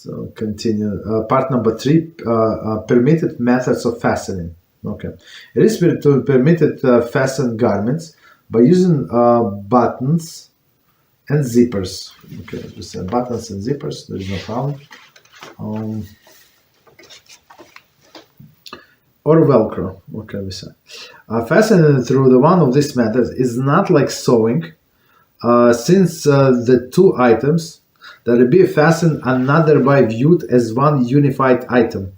So continue. Part number 3, permitted methods of fastening. Okay, it is permitted to fasten garments by using buttons and zippers. Okay, as we said, buttons and zippers. There is no problem. Or Velcro. Okay, we said. Fastening through the one of these methods is not like sewing, since the two items that will be fastened are not thereby viewed as one unified item.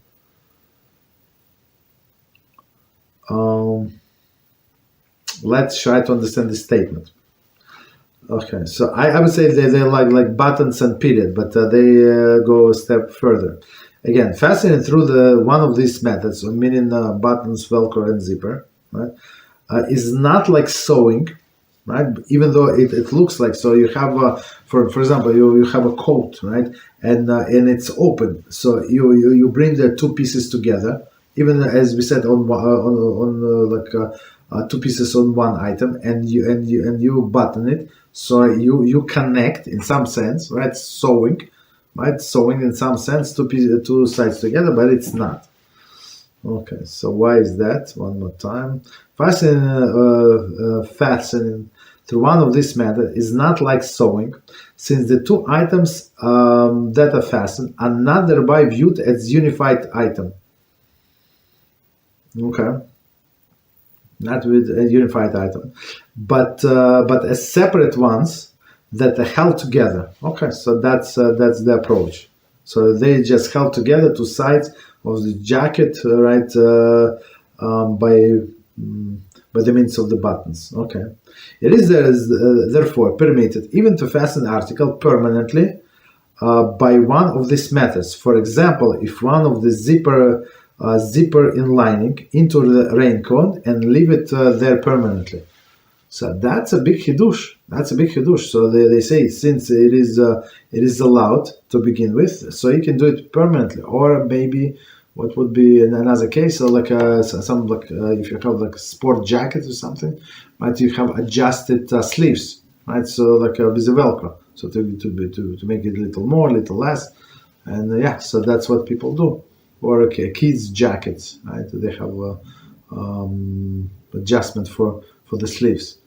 Let's try to understand this statement. Okay, so I would say they're like buttons and period, but they go a step further. Again, fastening through the one of these methods, meaning buttons, Velcro, and zipper, right, is not like sewing, right? Even though it looks like so. You have, for example, you have a coat, right, and it's open. So you bring the two pieces together, even as we said on two pieces on one item, and you button it. So you connect in some sense, right? Sewing, right? Sewing in some sense two sides together, but it's not. Okay, so why is that? One more time. Fastening through one of these methods is not like sewing, since the two items that are fastened are not thereby viewed as unified item. Okay, not with a unified item, but as separate ones that are held together. Okay, so that's the approach. So they just held together two sides of the jacket, right, by the means of the buttons. Okay, it is therefore permitted even to fasten an article permanently by one of these methods. For example, if one of the zipper inlining into the raincoat and leave it there permanently. So that's a big hidush. So they say since it is allowed to begin with, so you can do it permanently. Or maybe what would be in another case, if you have like a sport jacket or something, right? You have adjusted sleeves, right? So with a Velcro, so to make it a little more, a little less, and so that's what people do. Or kids' jackets, right? They have adjustment for the sleeves,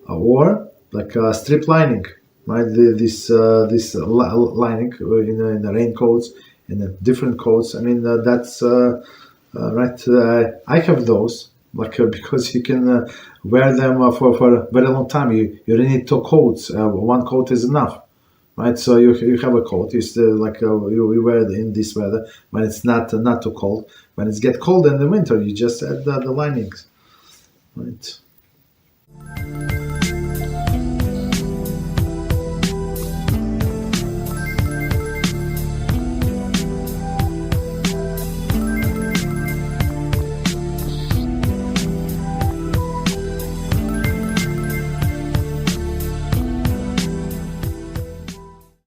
or like strip lining, right? This lining in the raincoats, in the different coats. I mean that's right. I have those because you can wear them for a very long time. You really need two coats. One coat is enough. Right, so you have a coat. You still you wear it in this weather when it's not too cold. When it gets cold in the winter, you just add the linings. Right.